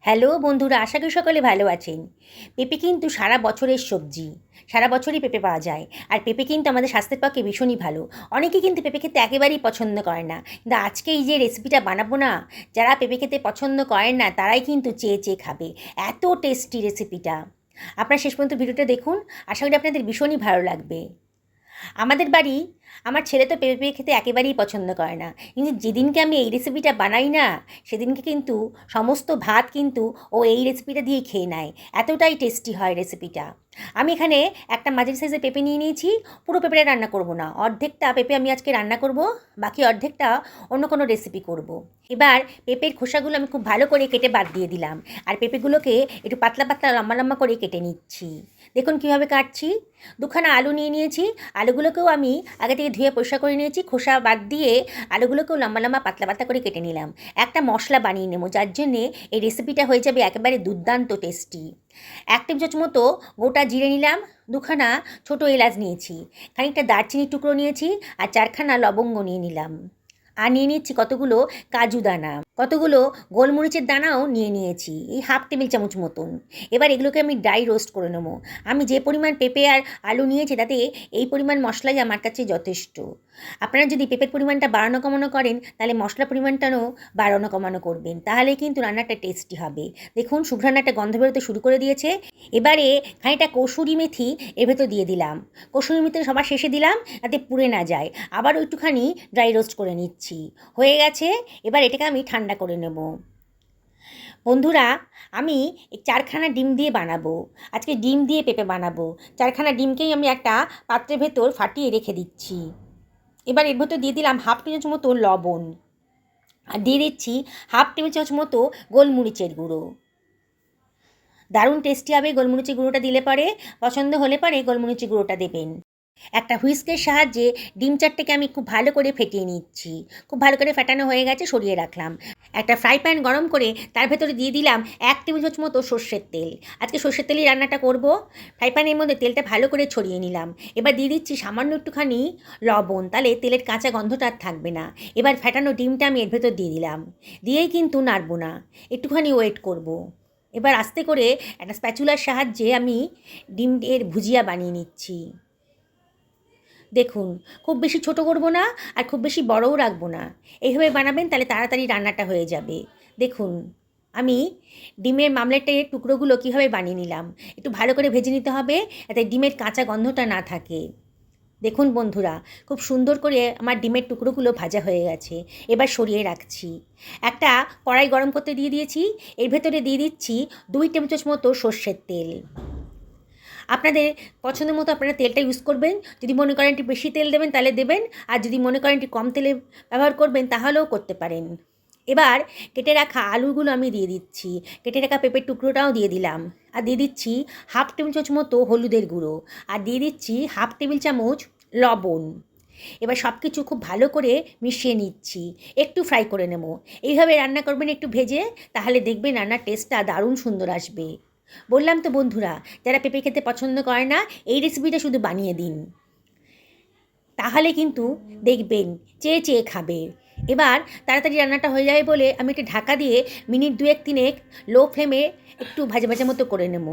Hello বন্ধুরা, আশা করি সকলে ভালো আছেন। পেঁপে কিন্তু সারা বছরের সবজি, সারা বছরই পেঁপে পাওয়া যায়। আর পেঁপে কিন্তু আমাদের স্বাস্থ্যের পক্ষে ভীষণই ভালো। অনেকে কিন্তু পেঁপে খেতে একেবারেই পছন্দ করে না, কিন্তু আজকে এই যে রেসিপিটা বানাবো না, যারা পেঁপে খেতে পছন্দ করেন না তারাই কিন্তু চেয়ে চেয়ে খাবে। এত টেস্টি রেসিপিটা। আপনারা শেষ পর্যন্ত ভিডিওটা দেখুন, আশা করি আপনাদের ভীষণই ভালো লাগবে। আমাদের বাড়ি, আমার ছেলে তো পেঁপে খেতে একেবারেই পছন্দ করে না, কিন্তু যেদিনকে আমি এই রেসিপিটা বানাই না, সেদিনকে কিন্তু সমস্ত ভাত কিন্তু ও এই রেসিপিটা দিয়েই খেয়ে নেয়। এতটাই টেস্টি হয় রেসিপিটা। আমি এখানে একটা মাঝারি সাইজের পেঁপে নিয়ে নিয়েছি। পুরো পেঁপেটা রান্না করব না, অর্ধেকটা পেঁপে আমি আজকে রান্না করব, বাকি অর্ধেকটা অন্য কোনো রেসিপি করব। এবার পেঁপের খোসাগুলো আমি খুব ভালো করে কেটে বাদ দিয়ে দিলাম, আর পেঁপেগুলোকে একটু পাতলা পাতলা লম্বা লম্বা করে কেটে নিচ্ছি। দেখুন কীভাবে কাটছি। দুখানা আলু নিয়ে নিয়েছি, আলুগুলোকেও আমি আগে থেকে ধুয়ে পরিষ্কার করে নিয়েছি। খোসা বাদ দিয়ে আলুগুলোকেও লম্বা লম্বা পাতলা পাতলা করে কেটে নিলাম। একটা মশলা বানিয়ে নেবো, যার জন্যে এই রেসিপিটা হয়ে যাবে একেবারে দুর্দান্ত টেস্টি। 1 টেবিল চামচ মতো গোটা জিরে নিলাম, দুখানা ছোটো এলাচ নিয়েছি, খানিকটা দারচিনির টুকরো নিয়েছি, আর 4খানা লবঙ্গ নিয়ে নিলাম। আর নিয়ে নিচ্ছি কতগুলো কাজু দানা, কতগুলো গোলমরিচের দানাও নিয়ে নিয়েছি, এই 1/2 টেবিল চামচ মতন। এবার এগুলোকে আমি ড্রাই রোস্ট করে নেবো। আমি যে পরিমাণ পেঁপে আর আলু নিয়েছি তাতে এই পরিমাণ মশলাই আমার কাছে যথেষ্ট। আপনারা যদি পেঁপের পরিমাণটা বাড়ানো কমানো করেন, তাহলে মশলার পরিমাণটাও বাড়ানো কমানো করবেন, তাহলে কিন্তু রান্নাটা টেস্টি হবে। দেখুন সুঘ্রাণে একটা গন্ধ বেরোতে শুরু করে দিয়েছে। এবারে খানিকটা কসুরি মেথি এর ভেতর দিয়ে দিলাম। কসুরি মেথি সবার শেষে দিলাম, যাতে পুড়ে না যায়। আবার একটুখানি ড্রাই রোস্ট করে নিচ্ছি। হয়ে গেছে, এবার এটাকে আমি ঠান্ডা করে নেব। বন্ধুরা, আমি 4খানা ডিম দিয়ে বানাবো। আজকে ডিম দিয়ে পেঁপে বানাবো। 4খানা ডিমকেই আমি একটা পাত্রের ভেতর ফাটিয়ে রেখে দিচ্ছি। এবার এর ভেতর দিয়ে দিলাম 1/2 টেবিল চামচ মতো লবণ, আর দিয়ে দিচ্ছি 1/2 টেবিল চামচ মতো গোলমরিচের গুঁড়ো। দারুণ টেস্টি হবে গোলমরিচের গুঁড়োটা দিলে পরে। পছন্দ হলে পরে গোলমরিচের গুঁড়োটা দেবেন। একটা হুইস্কের সাহায্যে ডিম চারটেকে আমি খুব ভালো করে ফেটিয়ে নিচ্ছি। খুব ভালো করে ফেটানো হয়ে গেছে, সরিয়ে রাখলাম। একটা ফ্রাই প্যান গরম করে তার ভেতরে দিয়ে দিলাম 1 টেবিল চামচ মতো সর্ষের তেল। আজকে সর্ষের তেলেই রান্নাটা করব। ফ্রাই প্যানের মধ্যে তেলটা ভালো করে ছড়িয়ে নিলাম। এবার দিয়ে দিচ্ছি সামান্য একটুখানি লবণ, তাহলে তেলের কাঁচা গন্ধটা আর থাকবে না। এবার ফেটানো ডিমটা আমি এর ভেতর দিয়ে দিলাম, দিয়েই কিন্তু নাড়ব না, একটুখানি ওয়েট করব। এবার আস্তে করে একটা স্প্যাচুলার সাহায্যে আমি ডিমের ভুজিয়া বানিয়ে নিচ্ছি। দেখুন, খুব বেশি ছোট করব না, আর খুব বেশি বড়ও রাখবো না। এইভাবে বানাবেন, তাহলে তাড়াতাড়ি রান্নাটা হয়ে যাবে। দেখুন, আমি ডিমের মামলেটের টুকরোগুলো কীভাবে বানিয়ে নিলাম। একটু ভালো করে ভেজে নিতে হবে, যাতে ডিমের কাঁচা গন্ধটা না থাকে। দেখুন বন্ধুরা, খুব সুন্দর করে আমার ডিমের টুকরোগুলো ভাজা হয়ে গেছে। এবার সরিয়ে রাখছি। একটা কড়াই গরম করতে দিয়ে দিয়েছি, এর ভেতরে দিয়ে দিচ্ছি 2 টেবিল চামচ মতো সর্ষের তেল। আপনাদের পছন্দ মতো আপনারা তেলটা ইউজ করবেন। যদি মনে করেন একটু বেশি তেল দেবেন তাহলে দেবেন, আর যদি মনে করেন একটু কম তেলে ব্যবহার করবেন তাহলেও করতে পারেন। এবার কেটে রাখা আলুগুলো আমি দিয়ে দিচ্ছি, কেটে রাখা পেঁপের টুকরোটাও দিয়ে দিলাম, আর দিয়ে দিচ্ছি 1/2 টেবিল চামচ মতো হলুদের গুঁড়ো, আর দিয়ে দিচ্ছি 1/2 টেবিল চামচ লবণ। এবার সব কিছু খুব ভালো করে মিশিয়ে নিচ্ছি, একটু ফ্রাই করে নেব। এইভাবে রান্না করবেন একটু ভেজে, তাহলে দেখবেন রান্নার টেস্টটা দারুণ সুন্দর আসবে। বললাম তো বন্ধুরা, যারা পেঁপে খেতে পছন্দ করে না, এই রেসিপিটা শুধু বানিয়ে দিন, তাহলে কিন্তু দেখবেন চেয়ে চেয়ে খাবে। এবার তাড়াতাড়ি রান্নাটা হয়ে যাবে বলে আমি একটা ঢাকা দিয়ে মিনিট 2-3 লো ফ্লেমে একটু ভাজা ভাজা মতো করে নেব।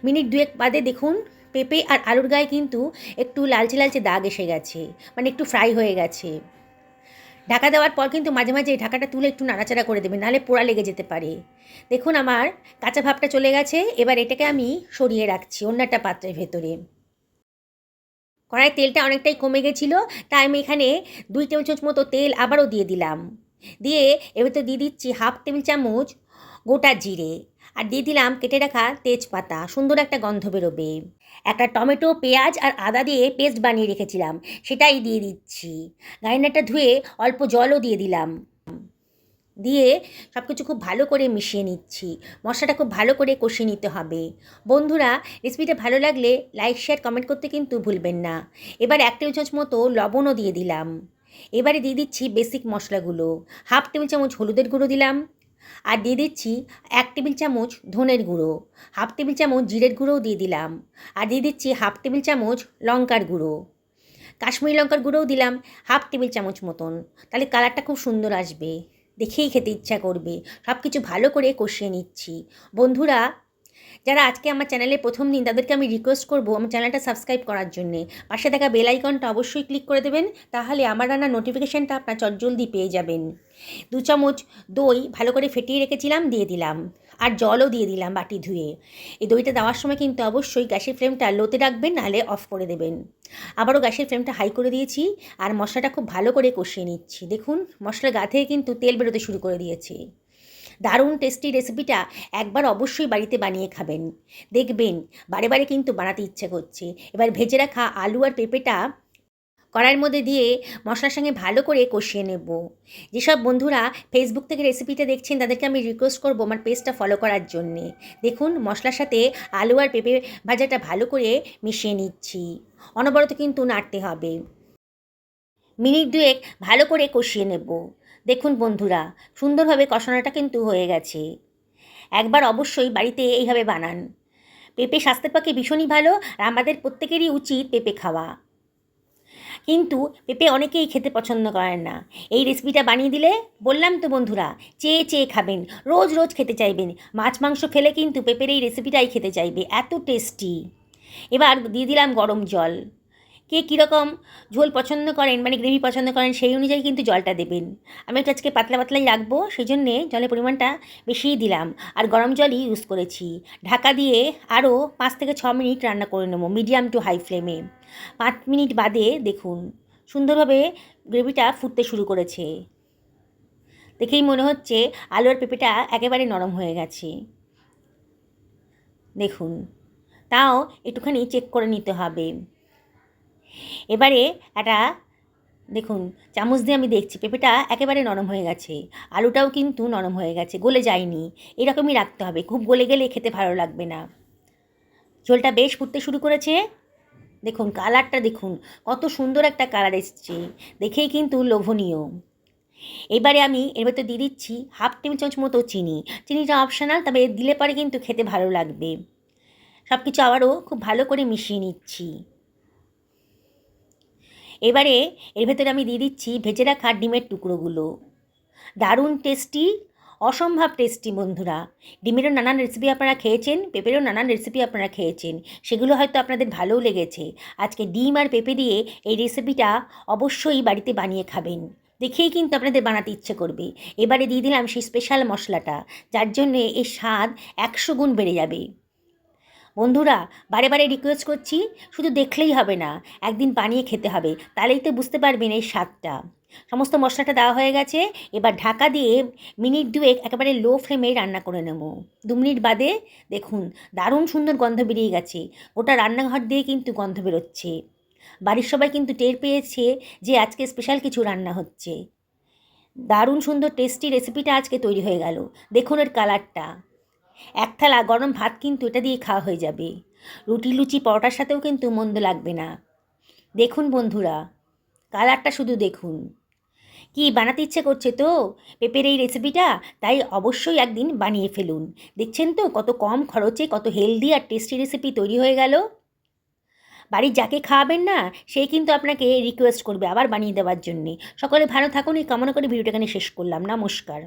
মিনিট 2 বাদে দেখুন পেঁপে আর আলুর গায়ে কিন্তু একটু লালচে লালচে দাগ এসে গেছে, মানে একটু ফ্রাই হয়ে গেছে। ঢাকা দেওয়ার পর কিন্তু মাঝে মাঝে ঢাকাটা তুলে একটু নাড়াচাড়া করে দেবেন, নাহলে পোড়া লেগে যেতে পারে। দেখুন আমার কাঁচা ভাবটা চলে গেছে। এবার এটাকে আমি সরিয়ে রাখছি অন্য একটা পাত্রের ভেতরে। কড়াইয়ের তেলটা অনেকটাই কমে গেছিলো, তাই আমি এখানে 2 টেবিল চামচ মতো তেল আবারও দিয়ে দিলাম। দিয়ে এর ভেতর দিয়ে দিচ্ছি 1/2 টেবিল চামচ গোটা জিরে, আর দিয়ে দিলাম কেটে রাখা তেজপাতা, সুন্দর একটা গন্ধ বেরোবে। একটা টমেটো, পেঁয়াজ আর আদা দিয়ে পেস্ট বানিয়ে রেখেছিলাম, সেটাই দিয়ে দিচ্ছি। গ্রাইন্ডারটা ধুয়ে অল্প জলও দিয়ে দিলাম, দিয়ে সব কিছু খুব ভালো করে মিশিয়ে নিচ্ছি। মশলাটা খুব ভালো করে কষিয়ে নিতে হবে। বন্ধুরা, রেসিপিটা ভালো লাগলে লাইক শেয়ার কমেন্ট করতে কিন্তু ভুলবেন না। এবার 1 টেবিল চামচ মতো লবণও দিয়ে দিলাম। এবারে দিয়ে দিচ্ছি বেসিক মশলাগুলো। 1/2 টেবিল চামচ হলুদের গুঁড়ো দিলাম, আর দিয়ে দিচ্ছি 1 টেবিল চামচ ধনের গুঁড়ো, 1/2 টেবিল চামচ জিরের গুঁড়োও দিয়ে দিলাম, আর দিয়ে দিচ্ছি 1/2 টেবিল চামচ লঙ্কার গুঁড়ো। কাশ্মীরি লঙ্কার গুঁড়োও দিলাম 1/2 টেবিল চামচ মতন, তাহলে কালারটা খুব সুন্দর আসবে। দেখেই খেতে ইচ্ছা করবে। সব কিছু ভালো করে কষিয়ে নিচ্ছি। বন্ধুরা, যারা আজকে আমার চ্যানেলে প্রথম দিন তাদেরকে আমি রিকোয়েস্ট করবো আমার চ্যানেলটা সাবস্ক্রাইব করার জন্যে। পাশে থাকা বেল আইকনটা অবশ্যই ক্লিক করে দেবেন, তাহলে আমার রান্নার নোটিফিকেশানটা আপনার চটজলদি পেয়ে যাবেন। 2 চামচ দই ভালো করে ফেটিয়ে রেখেছিলাম, দিয়ে দিলাম। আর জলও দিয়ে দিলাম বাটি ধুয়ে। এই দইটা দেওয়ার সময় কিন্তু অবশ্যই গ্যাসের ফ্লেমটা লোতে রাখবেন, নাহলে অফ করে দেবেন। আবারও গ্যাসের ফ্লেমটা হাই করে দিয়েছি আর মশলাটা খুব ভালো করে কষিয়ে নিচ্ছি। দেখুন মশলার গা থেকে কিন্তু তেল বেরোতে শুরু করে দিয়েছে। দারুণ টেস্টি রেসিপিটা একবার অবশ্যই বাড়িতে বানিয়ে খাবেন, দেখবেন বারে বারে কিন্তু বানাতে ইচ্ছে করছে। এবার ভেজে রাখা আলু আর পেঁপেটা কড়াইয়ের মধ্যে দিয়ে মশলার সঙ্গে ভালো করে কষিয়ে নেব। যেসব বন্ধুরা ফেসবুক থেকে রেসিপিটা দেখছেন তাদেরকে আমি রিকোয়েস্ট করবো আমার পেজটা ফলো করার জন্যে। দেখুন মশলার সাথে আলু আর পেঁপে ভাজাটা ভালো করে মিশিয়ে নিচ্ছি। অনবরত কিন্তু নাড়তে হবে। মিনিট 2 ভালো করে কষিয়ে নেব। দেখুন বন্ধুরা, সুন্দরভাবে কষানোটা কিন্তু হয়ে গেছে। একবার অবশ্যই বাড়িতে এইভাবে বানান। পেঁপে স্বাস্থ্যের পক্ষে ভীষণই ভালো, আর আমাদের প্রত্যেকেরই উচিত পেঁপে খাওয়া। কিন্তু পেঁপে অনেকেই খেতে পছন্দ করেন না। এই রেসিপিটা বানিয়ে দিলে বললাম তো বন্ধুরা, চেয়ে চেয়ে খাবেন, রোজ রোজ খেতে চাইবেন। মাছ মাংস খেলে কিন্তু পেঁপের এই রেসিপিটাই খেতে চাইবে, এত টেস্টি। এবার দিয়ে দিলাম গরম জল। কে কীরকম ঝোল পছন্দ করেন, মানে গ্রেভি পছন্দ করেন, সেই অনুযায়ী কিন্তু জলটা দেবেন। আমি একটু আজকে পাতলা পাতলাই রাখবো, সেই জন্যে জলের পরিমাণটা বেশিই দিলাম, আর গরম জলই ইউজ করেছি। ঢাকা দিয়ে আরও 5 থেকে 6 মিনিট রান্না করে নেবো মিডিয়াম টু হাই ফ্লেমে। 5 মিনিট বাদে দেখুন সুন্দরভাবে গ্রেভিটা ফুটতে শুরু করেছে। দেখেই মনে হচ্ছে আলু আর পেঁপেটা একেবারে নরম হয়ে গেছে। দেখুন, তাও একটুখানি চেক করে নিতে হবে। এবারে একটা দেখুন চামচ দিয়ে আমি দেখছি পেঁপেটা একেবারে নরম হয়ে গেছে, আলুটাও কিন্তু নরম হয়ে গেছে, গলে যায়নি। এরকমই রাখতে হবে, খুব গলে গেলে খেতে ভালো লাগবে না। ঝোলটা বেশ ফুটতে শুরু করেছে। দেখুন কালারটা দেখুন, কত সুন্দর একটা কালার এসছে, দেখেই কিন্তু লোভনীয়। এবারে আমি এর ভেতর দিয়ে দিচ্ছি 1/2 টেবিল চামচ মতো চিনি। চিনিটা অপশনাল, তবে দিলে পরে কিন্তু খেতে ভালো লাগবে। সব কিছু আবারও খুব ভালো করে মিশিয়ে নিচ্ছি। এবারে এর ভেতরে আমি দিয়ে দিচ্ছি ভেজে রাখা ডিমের টুকরোগুলো। দারুণ টেস্টি, অসম্ভব টেস্টি বন্ধুরা। ডিমেরও নানান রেসিপি আপনারা খেয়েছেন, পেঁপেরও নানান রেসিপি আপনারা খেয়েছেন, সেগুলো হয়তো আপনাদের ভালোও লেগেছে। আজকে ডিম আর পেঁপে দিয়ে এই রেসিপিটা অবশ্যই বাড়িতে বানিয়ে খাবেন, দেখেই কিন্তু আপনাদের বানাতে ইচ্ছে করবে। এবারে দিয়ে দিলাম সেই স্পেশাল মশলাটা, যার জন্যে এর স্বাদ 100 গুণ বেড়ে যাবে। বন্ধুরা, বারে বারে রিকোয়েস্ট করছি, শুধু দেখলেই হবে না, একদিন বানিয়ে খেতে হবে, তাহলেই তো বুঝতে পারবেন এই স্বাদটা। সমস্ত মশলাটা দেওয়া হয়ে গেছে। এবার ঢাকা দিয়ে মিনিট 2 একেবারে লো ফ্লেমে রান্না করে নেব। 2 মিনিট বাদে দেখুন দারুণ সুন্দর গন্ধ বেরিয়ে গেছে, গোটা রান্নাঘর দিয়ে কিন্তু গন্ধ বেরোচ্ছে। বাড়ির সবাই কিন্তু টের পেয়েছে যে আজকে স্পেশাল কিছু রান্না হচ্ছে। দারুণ সুন্দর টেস্টি রেসিপিটা আজকে তৈরি হয়ে গেল। দেখুন এর কালারটা, এক থালা গরম ভাত কিন্তু এটা দিয়ে খাওয়া হয়ে যাবে। রুটি লুচি পরোটার সাথেও কিন্তু মন্দ লাগবে না। দেখুন বন্ধুরা, কালারটা শুধু দেখুন। কি বানাতে ইচ্ছে করছে তো পেঁপের এই রেসিপিটা, তাই অবশ্যই একদিন বানিয়ে ফেলুন। দেখছেন তো কত কম খরচে কত হেলদি আর টেস্টি রেসিপি তৈরি হয়ে গেল। বাড়ির যাকে খাওয়াবেন না, সেই কিন্তু আপনাকে রিকোয়েস্ট করবে আবার বানিয়ে দেওয়ার জন্যে। সকলে ভালো থাকুন, এই কামনা করে ভিডিওটা এখানে শেষ করলাম। নমস্কার।